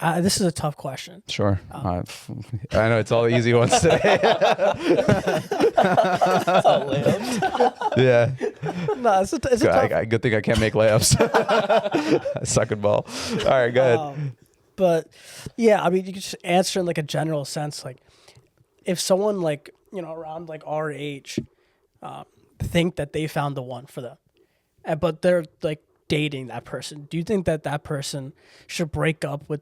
This is a tough question. Sure. I know it's all the easy ones today. Yeah. No, it's a tough. Good thing I can't make layups. I suck at ball. All right, go ahead. But yeah, I mean, you can just answer in like a general sense. Like, if someone like around like our age, think that they found the one for them, but they're like dating that person, do you think that that person should break up with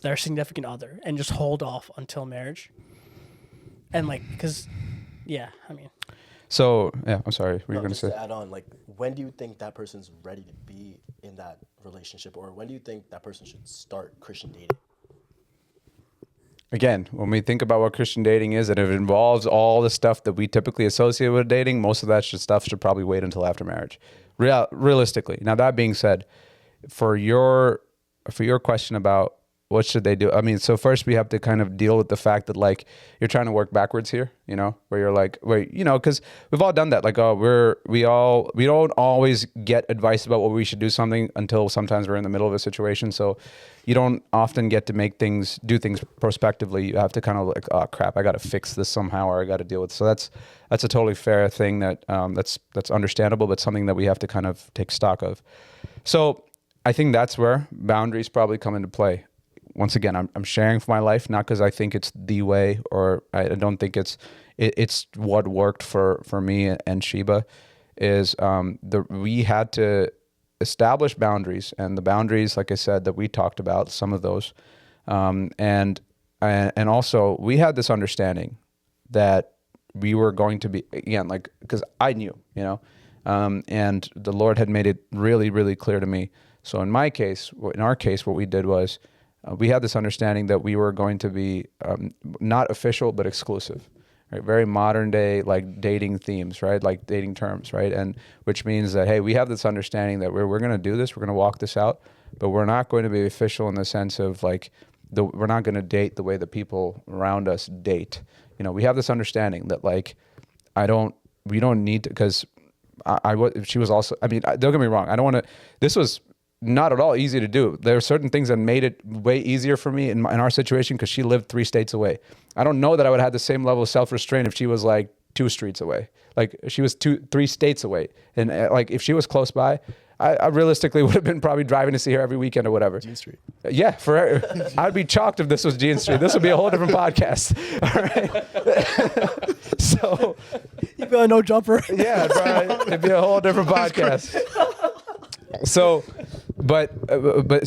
their significant other and just hold off until marriage? And like, because I mean. So yeah, I'm sorry. What were you going to say? To add on, like, when do you think that person's ready to be in that relationship, or when do you think that person should start Christian dating? Again, when we think about what Christian dating is, and if it involves all the stuff that we typically associate with dating, most of that stuff should probably wait until after marriage. Realistically. Now, that being said, for your question about what should they do, I mean, so first we have to kind of deal with the fact that like you're trying to work backwards here, where you're like, because we've all done that. Like, we don't always get advice about what we should do something until sometimes we're in the middle of a situation. So you don't often get to do things prospectively. You have to kind of like, oh crap, I got to fix this somehow, or I got to deal with it. So that's a totally fair thing that's understandable, but something that we have to kind of take stock of. So I think that's where boundaries probably come into play. Once again, I'm sharing from my life, not because I think it's the way, or I don't think it's what worked for me and Sheba. We had to establish boundaries, and the boundaries, like I said, that we talked about, some of those, and also we had this understanding that we were going to be, again, like, because I knew, and the Lord had made it really, really clear to me. So in our case, what we did was, we had this understanding that we were going to be not official, but exclusive, right? Very modern day, like dating themes, right? Like dating terms, right? And which means that, hey, we have this understanding that we're going to do this, we're going to walk this out, but we're not going to be official in the sense of like, we're not going to date the way the people around us date. We have this understanding that like, we don't need to, because she was also, I mean, don't get me wrong, this was not at all easy to do. There are certain things that made it way easier for me in our situation, because she lived 3 states away. I don't know that I would have had the same level of self-restraint if she was like 2 streets away. Like she was 3 states away. And like if she was close by, I realistically would have been probably driving to see her every weekend or whatever. Jean Street. Yeah, I'd be shocked if this was Jean Street. This would be a whole different podcast. All right. So you'd be on No Jumper. Yeah, bro, it'd be a whole different podcast. So, but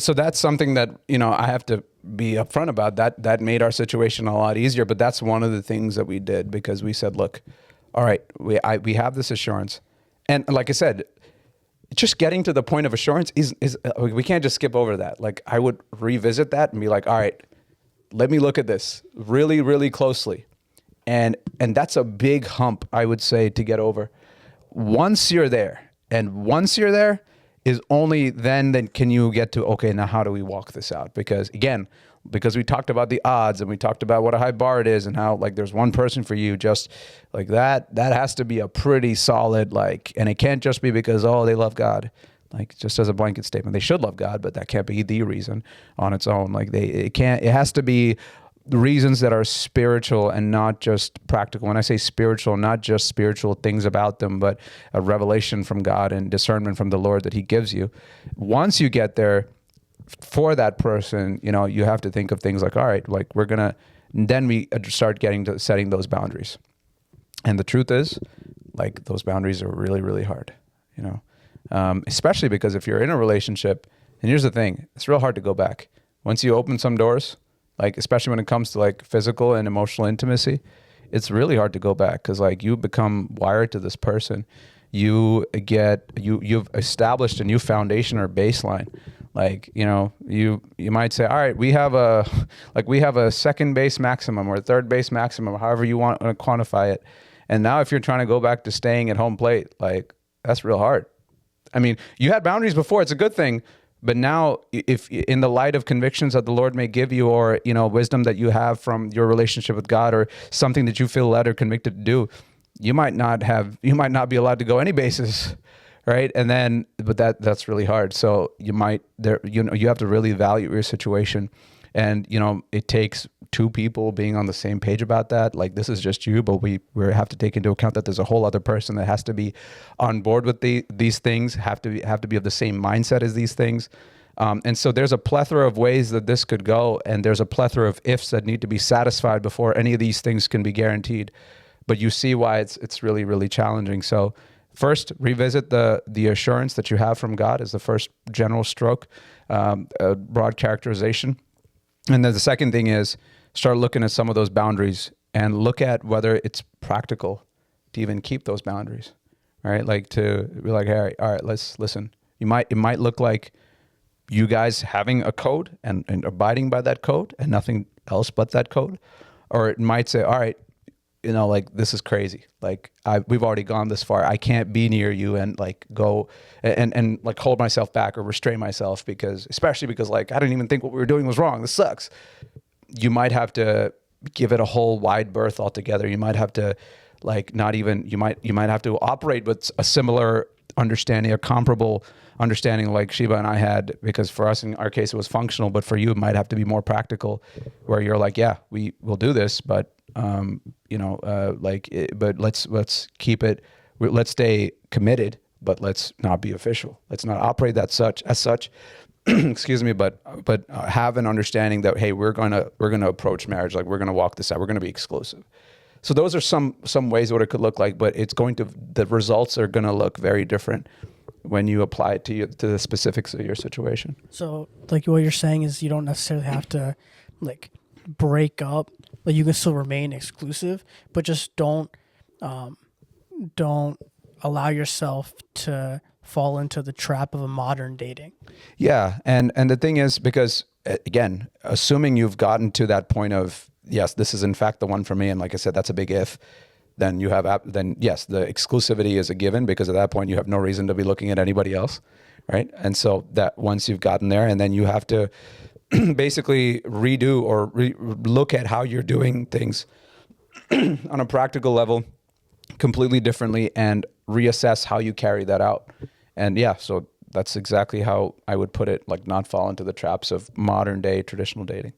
so that's something that, I have to be upfront about. That made our situation a lot easier, but that's one of the things that we did, because we said, look, all right, we have this assurance. And like I said, just getting to the point of assurance is we can't just skip over that. Like I would revisit that and be like, all right, let me look at this really, really closely. And that's a big hump, I would say, to get over. Once you're there, is only then can you get to, okay, now how do we walk this out? Because we talked about the odds, and we talked about what a high bar it is, and how like there's one person for you, just like that has to be a pretty solid, like, and it can't just be because, oh, they love God, like just as a blanket statement. They should love God, but that can't be the reason on its own. Like it has to be reasons that are spiritual and not just practical. When I say spiritual, not just spiritual things about them, but a revelation from God and discernment from the Lord that he gives you. Once you get there, for that person, you have to think of things like, all right, like then we start getting to setting those boundaries. And the truth is, like, those boundaries are really, really hard, especially because if you're in a relationship, and here's the thing, it's real hard to go back. Once you open some doors, like, especially when it comes to like physical and emotional intimacy, it's really hard to go back, because like you become wired to this person. You've established a new foundation or baseline. Like, you might say, all right, we have a second base maximum or a third base maximum, however you want to quantify it. And now if you're trying to go back to staying at home plate, like, that's real hard. I mean, you had boundaries before, it's a good thing. But now, if in the light of convictions that the Lord may give you, or wisdom that you have from your relationship with God, or something that you feel led or convicted to do, you might not be allowed to go any bases, right? And then, but that's really hard. So you have to really evaluate your situation. And, you know, it takes two people being on the same page about that. Like, this is just you, but we have to take into account that there's a whole other person that has to be on board with these things, have to be of the same mindset as these things. And so there's a plethora of ways that this could go, and there's a plethora of ifs that need to be satisfied before any of these things can be guaranteed. But you see why it's really, really challenging. So first, revisit the assurance that you have from God is the first general stroke, a broad characterization. And then the second thing is start looking at some of those boundaries and look at whether it's practical to even keep those boundaries, right? Like to be like, all right, let's listen. It might look like you guys having a code and abiding by that code and nothing else but that code. Or it might say, all right, you know, like, this is crazy. Like, we've already gone this far. I can't be near you and like go and like hold myself back or restrain myself especially because like, I didn't even think what we were doing was wrong. This sucks. You might have to give it a whole wide berth altogether. You might have to like, not even, you might have to operate with a similar understanding, a comparable understanding like Shiva and I had, because for us in our case it was functional, but for you it might have to be more practical, where you're like, yeah, we will do this, but but let's keep it, let's stay committed, but let's not be official. Let's not operate as such. Excuse me, but have an understanding that, hey, we're gonna approach marriage like we're gonna walk this out. We're gonna be exclusive. So those are some ways what it could look like, but the results are gonna look very different when you apply it to the specifics of your situation. So like what you're saying is you don't necessarily have to like break up. Like you can still remain exclusive, but just don't allow yourself to fall into the trap of a modern dating. Yeah, and the thing is, because again, assuming you've gotten to that point of, yes, this is in fact the one for me, and like I said, that's a big if, then yes, the exclusivity is a given, because at that point you have no reason to be looking at anybody else, right? And so that once you've gotten there, and then you have to basically redo or look at how you're doing things on a practical level completely differently and reassess how you carry that out. And yeah, so that's exactly how I would put it, like not fall into the traps of modern day traditional dating.